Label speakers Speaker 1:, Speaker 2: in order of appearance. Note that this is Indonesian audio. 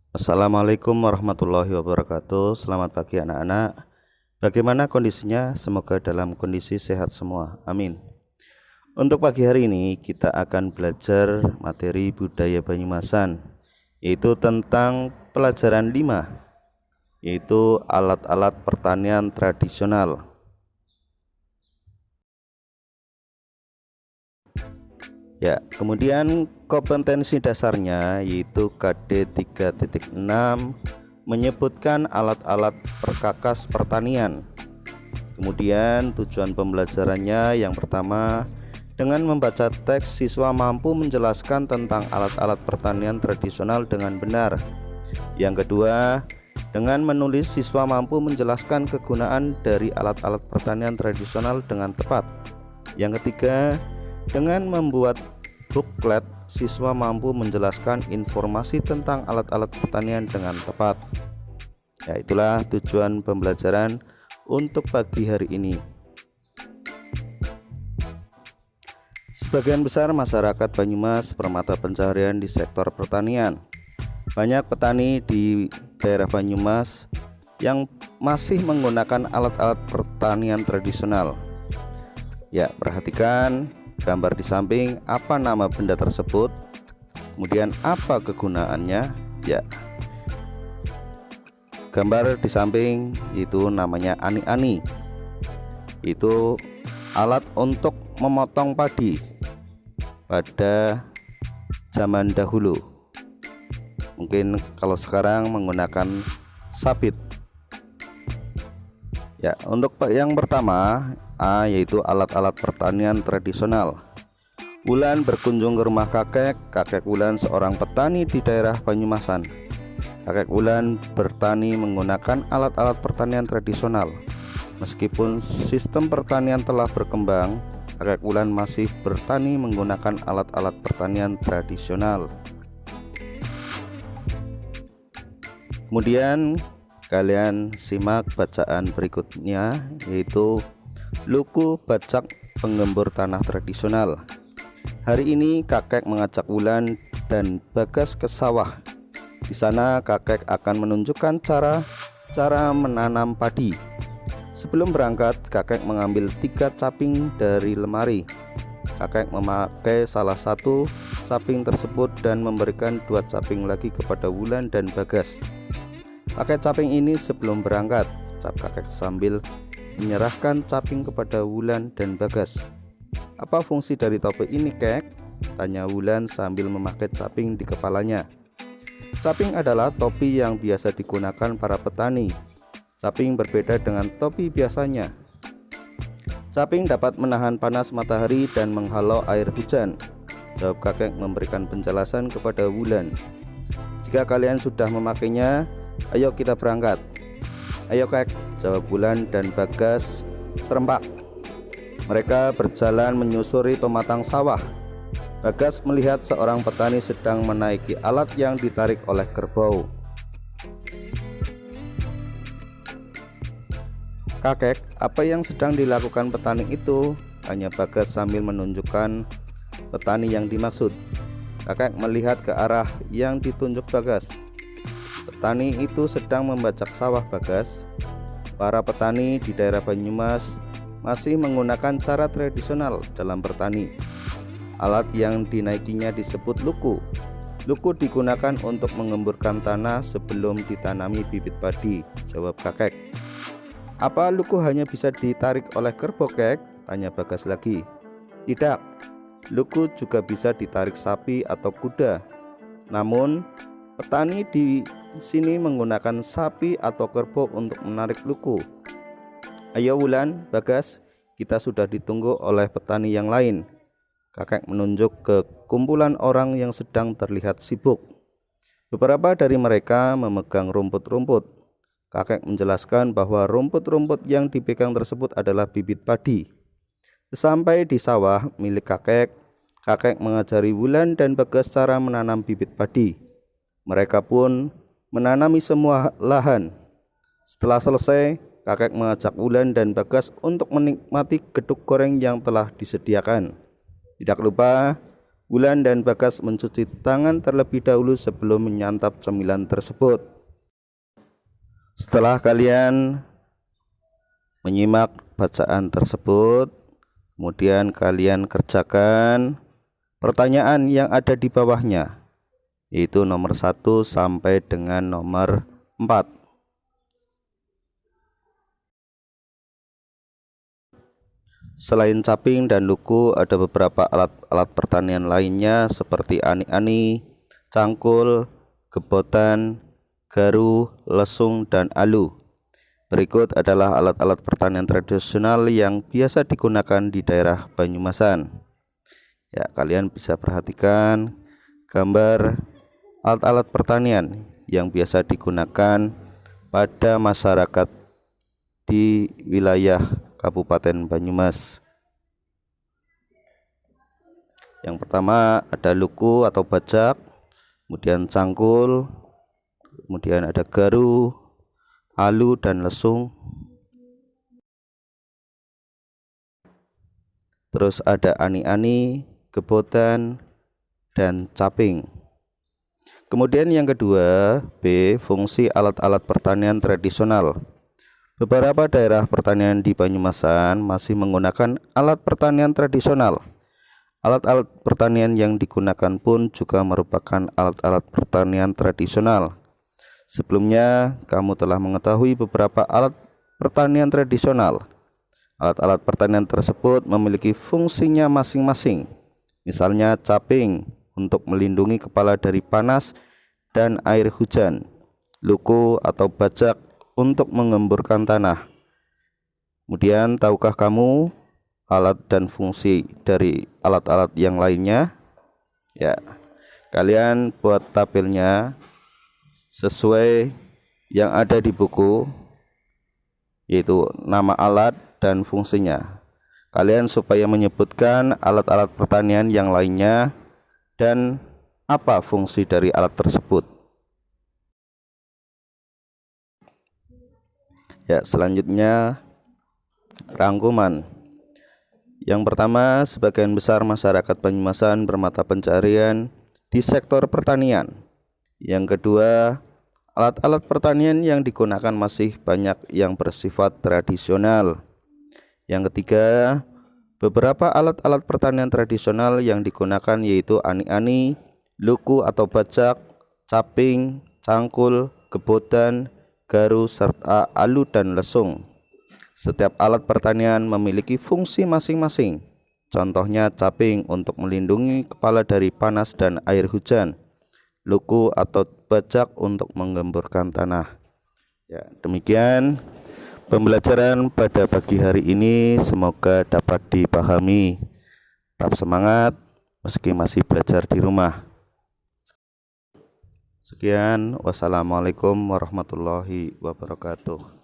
Speaker 1: Assalamualaikum warahmatullahi wabarakatuh. Selamat pagi anak-anak. Bagaimana kondisinya? Semoga dalam kondisi sehat semua. Amin. Untuk pagi hari ini kita akan belajar materi budaya Banyumasan, yaitu tentang pelajaran 5, yaitu alat-alat pertanian tradisional. Ya, kemudian kompetensi dasarnya yaitu KD 3.6 menyebutkan alat-alat perkakas pertanian. Kemudian tujuan pembelajarannya yang pertama, dengan membaca teks siswa mampu menjelaskan tentang alat-alat pertanian tradisional dengan benar. Yang kedua, dengan menulis siswa mampu menjelaskan kegunaan dari alat-alat pertanian tradisional dengan tepat. Yang ketiga, dengan membuat booklet, siswa mampu menjelaskan informasi tentang alat-alat pertanian dengan tepat. Ya, itulah tujuan pembelajaran untuk pagi hari ini. Sebagian besar masyarakat Banyumas bermata pencaharian di sektor pertanian. Banyak petani di daerah Banyumas yang masih menggunakan alat-alat pertanian tradisional. Ya, perhatikan gambar di samping, apa nama benda tersebut, kemudian apa kegunaannya. Ya, gambar di samping itu namanya ani-ani. Itu alat untuk memotong padi pada zaman dahulu. Mungkin kalau sekarang menggunakan sabit. Ya, untuk yang pertama A, yaitu alat-alat pertanian tradisional. Wulan berkunjung ke rumah kakek. Kakek Wulan seorang petani di daerah Banyumasan. Kakek Wulan bertani menggunakan alat-alat pertanian tradisional. Meskipun sistem pertanian telah berkembang, kakek Wulan masih bertani menggunakan alat-alat pertanian tradisional. Kemudian kalian simak bacaan berikutnya, yaitu Luku Bacak Penggembur Tanah Tradisional. Hari ini kakek mengajak Wulan dan Bagas ke sawah. Di sana kakek akan menunjukkan cara menanam padi. Sebelum berangkat, kakek mengambil 3 caping dari lemari. Kakek memakai salah satu caping tersebut dan memberikan 2 caping lagi kepada Wulan dan Bagas. Pakai caping ini sebelum berangkat, ucap kakek sambil menyerahkan caping kepada Wulan dan Bagas. Apa fungsi dari topi ini, kek? Tanya Wulan sambil memakai caping di kepalanya. Caping adalah topi yang biasa digunakan para petani. Caping berbeda dengan topi biasanya. Caping dapat menahan panas matahari dan menghalau air hujan, jawab kakek memberikan penjelasan kepada Wulan. Jika kalian sudah memakainya, ayo kita berangkat. Ayo kek, jawab Wulan dan Bagas serempak. Mereka berjalan menyusuri pematang sawah. Bagas melihat seorang petani sedang menaiki alat yang ditarik oleh kerbau. Kakek, apa yang sedang dilakukan petani itu? Tanya Bagas sambil menunjukkan petani yang dimaksud. Kakek melihat ke arah yang ditunjuk Bagas. Petani itu sedang membajak sawah, Bagas. Para petani di daerah Banyumas masih menggunakan cara tradisional dalam bertani. Alat yang dinaikinya disebut luku. Luku digunakan untuk mengemburkan tanah sebelum ditanami bibit padi, jawab kakek. Apa luku hanya bisa ditarik oleh kerbau, kek? Tanya Bagas lagi. Tidak, luku juga bisa ditarik sapi atau kuda. Namun petani di sini menggunakan sapi atau kerbau untuk menarik luku. Ayo Wulan, Bagas, kita sudah ditunggu oleh petani yang lain. Kakek menunjuk ke kumpulan orang yang sedang terlihat sibuk. Beberapa dari mereka memegang rumput-rumput. Kakek menjelaskan bahwa rumput-rumput yang dipegang tersebut adalah bibit padi. Sampai di sawah milik kakek, kakek mengajari Wulan dan Bagas cara menanam bibit padi. Mereka pun menanami semua lahan. Setelah selesai, kakek mengajak Wulan dan Bagas untuk menikmati geduk goreng yang telah disediakan. Tidak lupa, Wulan dan Bagas mencuci tangan terlebih dahulu sebelum menyantap cemilan tersebut. Setelah kalian menyimak bacaan tersebut, kemudian kalian kerjakan pertanyaan yang ada di bawahnya, yaitu nomor 1 sampai dengan nomor 4. Selain caping dan luku, ada beberapa alat-alat pertanian lainnya seperti ani-ani, cangkul, gebotan, garu, lesung, dan alu. Berikut adalah alat-alat pertanian tradisional yang biasa digunakan di daerah Banyumasan. Ya, kalian bisa perhatikan gambar alat-alat pertanian yang biasa digunakan pada masyarakat di wilayah Kabupaten Banyumas. Yang pertama ada luku atau bajak, kemudian cangkul, kemudian ada garu, alu, dan lesung. Terus ada ani-ani, gebotan, dan caping. Kemudian yang kedua, B, fungsi alat-alat pertanian tradisional. Beberapa daerah pertanian di Banyumasan masih menggunakan alat pertanian tradisional. Alat-alat pertanian yang digunakan pun juga merupakan alat-alat pertanian tradisional. Sebelumnya, kamu telah mengetahui beberapa alat pertanian tradisional. Alat-alat pertanian tersebut memiliki fungsinya masing-masing. Misalnya caping untuk melindungi kepala dari panas dan air hujan, luku atau bajak untuk mengemburkan tanah. Kemudian, tahukah kamu alat dan fungsi dari alat-alat yang lainnya? Ya, kalian buat tabelnya sesuai yang ada di buku, yaitu nama alat dan fungsinya. Kalian supaya menyebutkan alat-alat pertanian yang lainnya dan apa fungsi dari alat tersebut. Ya, selanjutnya rangkuman. Yang pertama, sebagian besar masyarakat Banyumasan bermata pencarian di sektor pertanian. Yang kedua, alat-alat pertanian yang digunakan masih banyak yang bersifat tradisional. Yang ketiga, beberapa alat-alat pertanian tradisional yang digunakan yaitu ani-ani, luku atau bajak, caping, cangkul, gebotan, garu, serta alu dan lesung. Setiap alat pertanian memiliki fungsi masing-masing. Contohnya caping untuk melindungi kepala dari panas dan air hujan, luku atau bajak untuk menggemburkan tanah. Ya, demikian pembelajaran pada pagi hari ini, semoga dapat dipahami. Tetap semangat meski masih belajar di rumah. Sekian, wassalamualaikum warahmatullahi wabarakatuh.